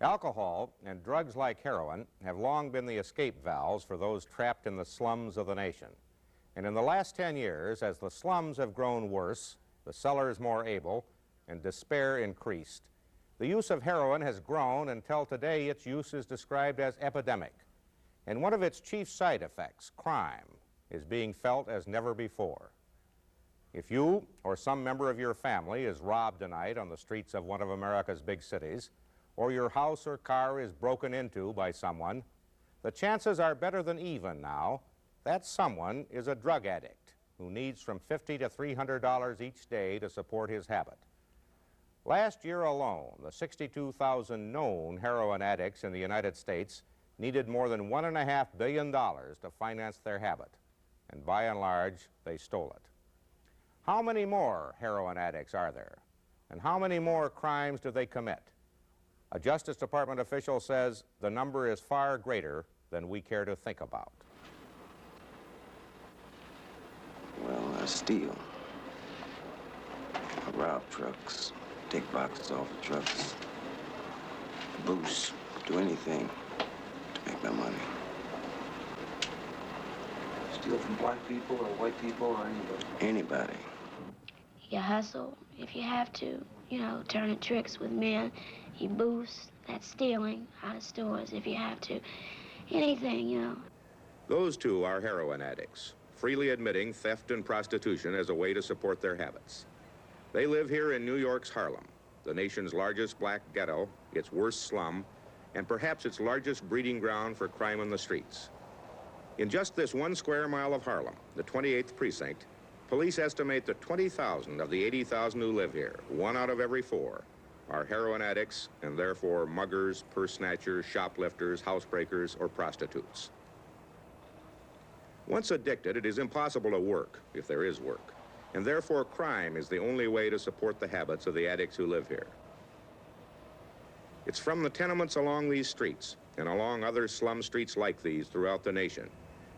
Alcohol and drugs like heroin have long been the escape valves for those trapped in the slums of the nation. And in the last 10 years, as the slums have grown worse, the sellers more able, and despair increased, the use of heroin has grown until today its use is described as epidemic. And one of its chief side effects, crime, is being felt as never before. If you or some member of your family is robbed tonight on the streets of one of America's big cities, or your house or car is broken into by someone, the chances are better than even now that someone is a drug addict who needs from $50 to $300 each day to support his habit. Last year alone, the 62,000 known heroin addicts in the United States needed more than $1.5 billion to finance their habit, and by and large, they stole it. How many more heroin addicts are there? And how many more crimes do they commit? A Justice Department official says the number is far greater than we care to think about. Well, I steal. I rob trucks, take boxes off of trucks, boost, do anything to make my money. Steal from black people or white people or anybody? Anybody. You hustle if you have to, you know, turning tricks with men. You boost, that's stealing out of stores if you have to. Anything, you know. Those two are heroin addicts, freely admitting theft and prostitution as a way to support their habits. They live here in New York's Harlem, the nation's largest black ghetto, its worst slum, and perhaps its largest breeding ground for crime on the streets. In just this 1 square mile of Harlem, the 28th precinct, police estimate that 20,000 of the 80,000 who live here, 1 out of every 4, are heroin addicts and therefore muggers, purse snatchers, shoplifters, housebreakers, or prostitutes. Once addicted, it is impossible to work, if there is work, and therefore crime is the only way to support the habits of the addicts who live here. It's from the tenements along these streets and along other slum streets like these throughout the nation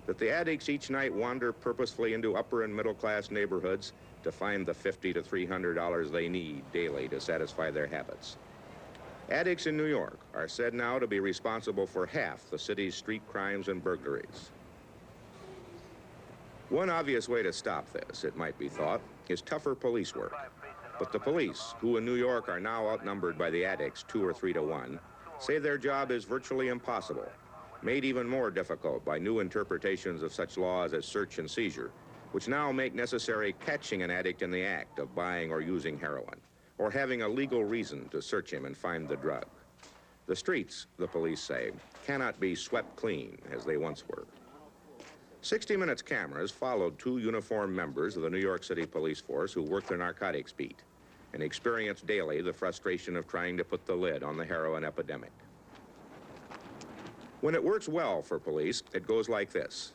that the addicts each night wander purposefully into upper and middle class neighborhoods to find the $50 to $300 they need daily to satisfy their habits. Addicts in New York are said now to be responsible for half the city's street crimes and burglaries. One obvious way to stop this, it might be thought, is tougher police work. But the police, who in New York are now outnumbered by the addicts 2 or 3 to 1, say their job is virtually impossible, made even more difficult by new interpretations of such laws as search and seizure, which now make necessary catching an addict in the act of buying or using heroin, or having a legal reason to search him and find the drug. The streets, the police say, cannot be swept clean as they once were. 60 Minutes cameras followed 2 uniformed members of the New York City police force who work the narcotics beat and experience daily the frustration of trying to put the lid on the heroin epidemic. When it works well for police, it goes like this.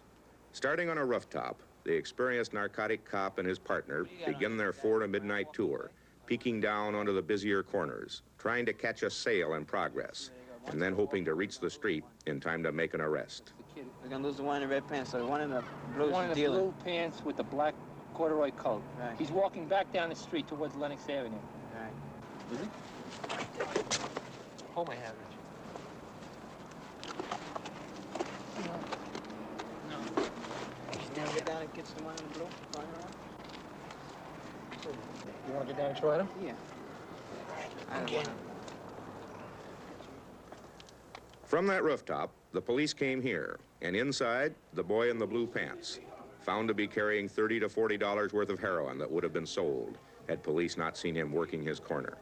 Starting on a rooftop, the experienced narcotic cop and his partner begin their 4 to midnight tour, peeking down onto the busier corners, trying to catch a sale in progress, and then hoping to reach the street in time to make an arrest. We're gonna lose the one in the red pants, so the one in the blue One in the dealing. blue pants with the black corduroy coat. Right. He's walking back down the street towards Lenox Avenue. Right. Is he? Hold my hand, Richard. No. You wanna get down and get someone in the blue? Run around? You want to get down and try him? Yeah. I don't wanna. From that rooftop, the police came here, and inside, the boy in the blue pants, found to be carrying $30 to $40 worth of heroin that would have been sold had police not seen him working his corner.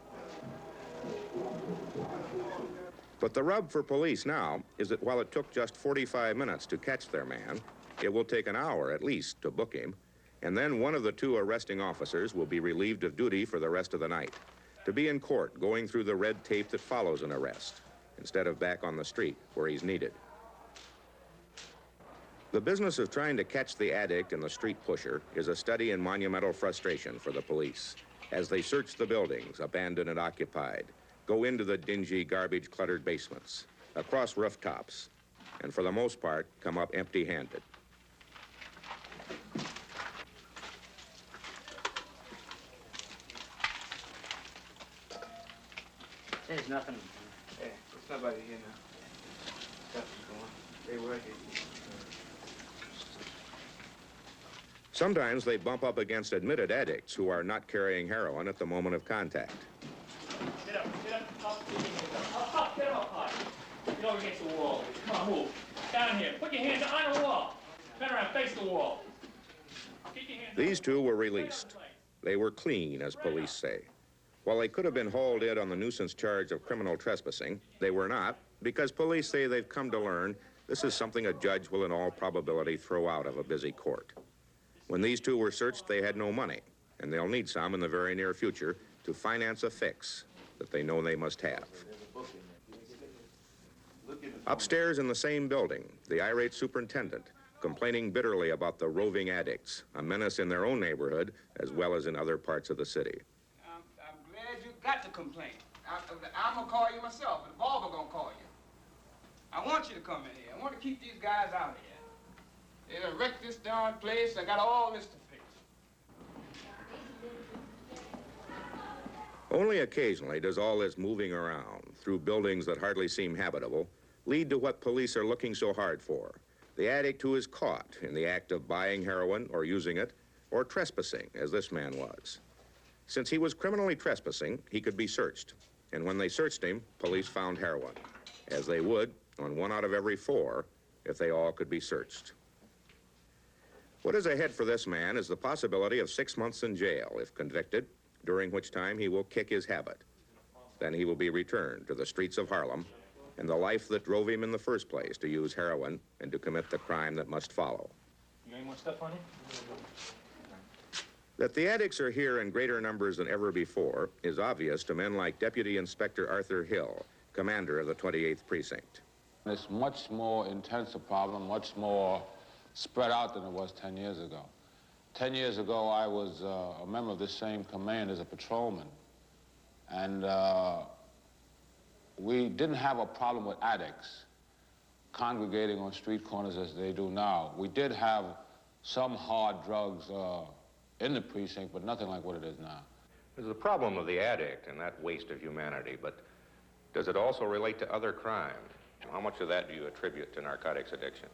But the rub for police now is that while it took just 45 minutes to catch their man, it will take an hour at least to book him, and then one of the 2 arresting officers will be relieved of duty for the rest of the night, to be in court going through the red tape that follows an arrest, instead of back on the street where he's needed. The business of trying to catch the addict and the street pusher is a study in monumental frustration for the police as they search the buildings, abandoned and occupied, go into the dingy, garbage-cluttered basements, across rooftops, and for the most part, come up empty-handed. There's nothing. Hey, there's nobody here now. Stuff is going. They were here. Sometimes they bump up against admitted addicts who are not carrying heroin at the moment of contact. Get up, up, get up high. Get over against the wall. Come on, move. Down here. Put your hands on the wall. Turn around, face the wall. Keep your hands These two were released. They were clean, as police say. While they could have been hauled in on the nuisance charge of criminal trespassing, they were not, because police say they've come to learn this is something a judge will in all probability throw out of a busy court. When these two were searched, they had no money, and they'll need some in the very near future to finance a fix that they know they must have. Upstairs in the same building, the irate superintendent complaining bitterly about the roving addicts, a menace in their own neighborhood as well as in other parts of the city. I'm glad you got to complain. I'm gonna call you myself, and Barbara gonna call you. I want you to come in here. I want to keep these guys out of here. They done wrecked this darn place. I got all this to fix. Only occasionally does all this moving around through buildings that hardly seem habitable lead to what police are looking so hard for. The addict who is caught in the act of buying heroin or using it, or trespassing, as this man was. Since he was criminally trespassing, he could be searched. And when they searched him, police found heroin, as they would on 1 out of every 4 if they all could be searched. What is ahead for this man is the possibility of 6 months in jail if convicted, during which time he will kick his habit. Then he will be returned to the streets of Harlem and the life that drove him in the first place to use heroin and to commit the crime that must follow. You got any more stuff on you? That the addicts are here in greater numbers than ever before is obvious to men like Deputy Inspector Arthur Hill, commander of the 28th Precinct. It's much more intense a problem, much more spread out than it was 10 years ago. 10 years ago, I was a member of this same command as a patrolman. And we didn't have a problem with addicts congregating on street corners as they do now. We did have some hard drugs in the precinct, but nothing like what it is now. There's the problem of the addict and that waste of humanity, but does it also relate to other crimes? How much of that do you attribute to narcotics addiction?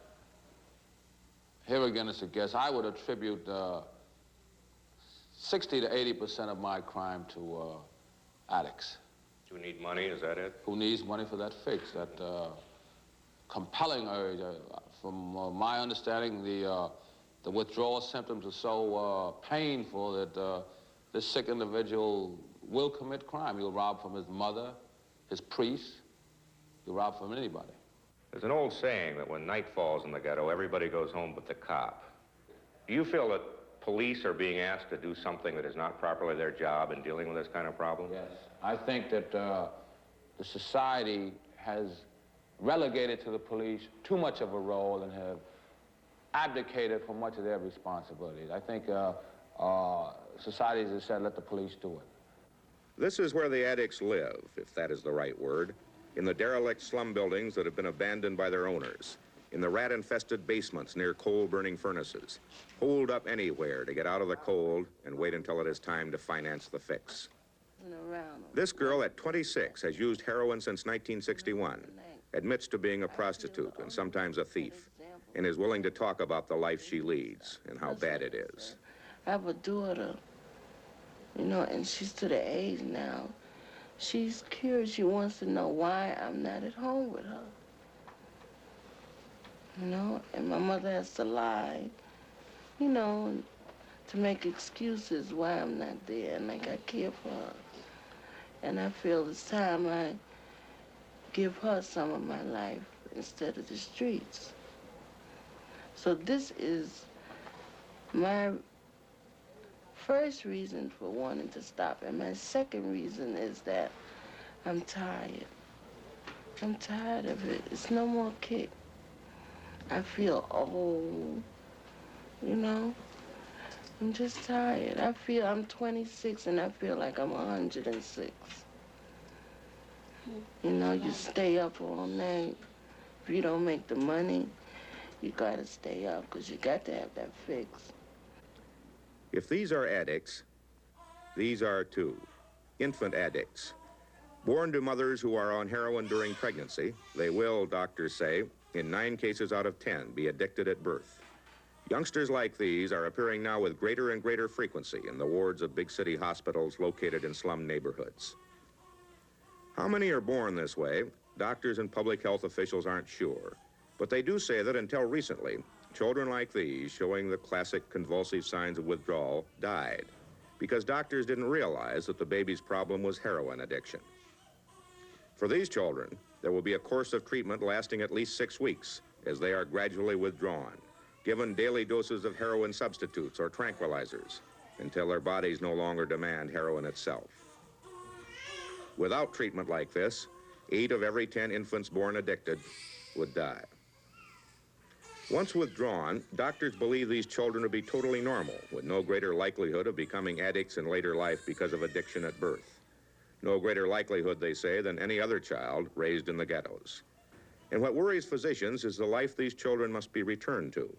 Here again, it's a guess. I would attribute 60 to 80% of my crime to addicts. Who need money, is that it? Who needs money for that fix, that compelling urge. From my understanding, the withdrawal symptoms are so painful that this sick individual will commit crime. He'll rob from his mother, his priest. He'll rob from anybody. There's an old saying that when night falls in the ghetto, everybody goes home but the cop. Do you feel that police are being asked to do something that is not properly their job in dealing with this kind of problem? Yes. I think that the society has relegated to the police too much of a role and have abdicated from much of their responsibilities. I think societies have said, let the police do it. This is where the addicts live, if that is the right word, in the derelict slum buildings that have been abandoned by their owners, in the rat-infested basements near coal-burning furnaces, holed up anywhere to get out of the cold and wait until it is time to finance the fix. This girl at 26 has used heroin since 1961, admits to being a prostitute and sometimes a thief, and is willing to talk about the life she leads and how bad it is. I have a daughter, you know, and she's to the age now. She's curious. She wants to know why I'm not at home with her. You know, and my mother has to lie, you know, to make excuses why I'm not there, and like I care for her. And I feel it's time I give her some of my life instead of the streets. So this is my first reason for wanting to stop. And my second reason is that I'm tired. I'm tired of it. It's no more kick. I feel old, you know? I'm just tired. I feel I'm 26 and I feel like I'm 106. You know, you stay up all night. If you don't make the money, you gotta stay up because you got to have that fix. If these are addicts, these are too. Infant addicts. Born to mothers who are on heroin during pregnancy, they will, doctors say, in 9 cases out of 10, be addicted at birth. Youngsters like these are appearing now with greater and greater frequency in the wards of big city hospitals located in slum neighborhoods. How many are born this way, doctors and public health officials aren't sure, but they do say that until recently, children like these, showing the classic convulsive signs of withdrawal, died because doctors didn't realize that the baby's problem was heroin addiction. For these children, there will be a course of treatment lasting at least 6 weeks as they are gradually withdrawn, given daily doses of heroin substitutes or tranquilizers until their bodies no longer demand heroin itself. Without treatment like this, 8 of every 10 infants born addicted would die. Once withdrawn, doctors believe these children to be totally normal, with no greater likelihood of becoming addicts in later life because of addiction at birth. No greater likelihood, they say, than any other child raised in the ghettos. And what worries physicians is the life these children must be returned to.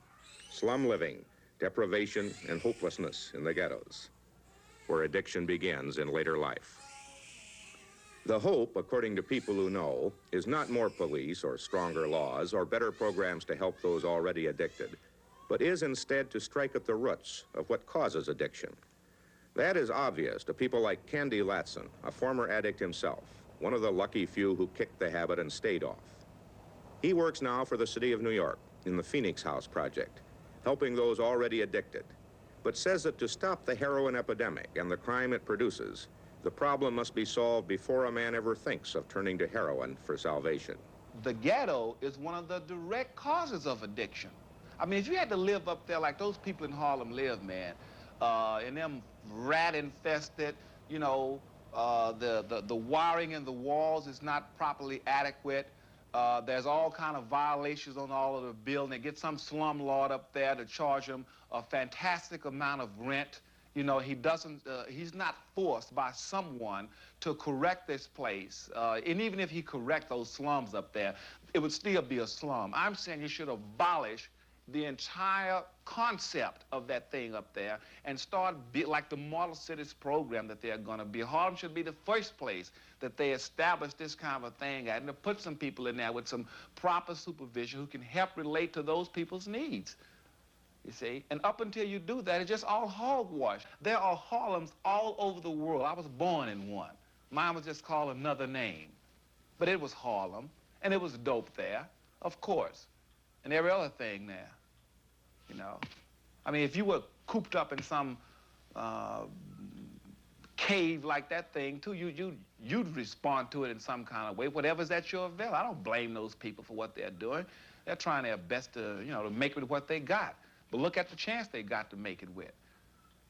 Slum living, deprivation, and hopelessness in the ghettos, where addiction begins in later life. The hope, according to people who know, is not more police or stronger laws or better programs to help those already addicted, but is instead to strike at the roots of what causes addiction. That is obvious to people like Candy Latson, a former addict himself, one of the lucky few who kicked the habit and stayed off. He works now for the city of New York in the Phoenix House Project, helping those already addicted, but says that to stop the heroin epidemic and the crime it produces, the problem must be solved before a man ever thinks of turning to heroin for salvation. The ghetto is one of the direct causes of addiction. I mean, if you had to live up there like those people in Harlem live, man, in them rat-infested, you know, the wiring in the walls is not properly adequate. There's all kind of violations on all of the building. They get some slumlord up there to charge them a fantastic amount of rent. You know, he's not forced by someone to correct this place. And even if he correct those slums up there, it would still be a slum. I'm saying you should abolish the entire concept of that thing up there and start like the model cities program that they're going to be. Harlem should be the first place that they establish this kind of a thing at, and to put some people in there with some proper supervision who can help relate to those people's needs. You see? And up until you do that, it's just all hogwash. There are Harlems all over the world. I was born in one. Mine was just called another name. But it was Harlem, and it was dope there, of course, and every other thing there, you know. I mean, if you were cooped up in some cave like that thing, too, you'd respond to it in some kind of way, whatever's at your avail. I don't blame those people for what they're doing. They're trying their best to, you know, to make with what they got. But look at the chance they got to make it with.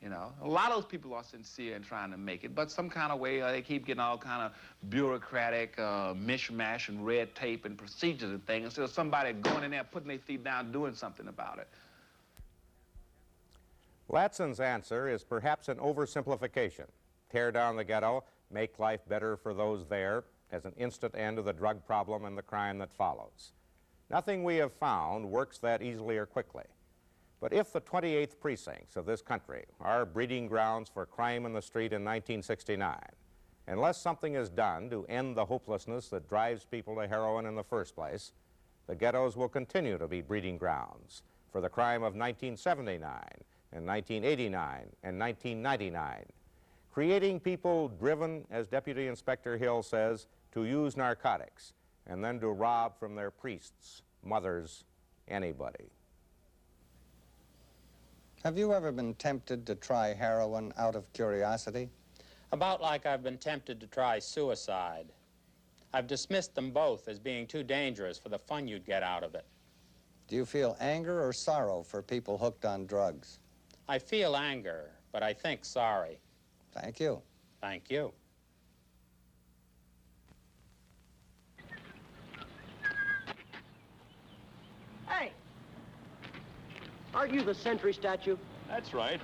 You know, a lot of those people are sincere in trying to make it, but some kind of way they keep getting all kind of bureaucratic mishmash and red tape and procedures and things instead of somebody going in there, putting their feet down, doing something about it. Latson's answer is perhaps an oversimplification. Tear down the ghetto, make life better for those there as an instant end to the drug problem and the crime that follows. Nothing we have found works that easily or quickly. But if the 28th precincts of this country are breeding grounds for crime in the street in 1969, unless something is done to end the hopelessness that drives people to heroin in the first place, the ghettos will continue to be breeding grounds for the crime of 1979 and 1989 and 1999, creating people driven, as Deputy Inspector Hill says, to use narcotics and then to rob from their priests, mothers, anybody. Have you ever been tempted to try heroin out of curiosity? About like I've been tempted to try suicide. I've dismissed them both as being too dangerous for the fun you'd get out of it. Do you feel anger or sorrow for people hooked on drugs? I feel anger, but I think sorry. Thank you. Thank you. Hey! Aren't you the sentry statue? That's right.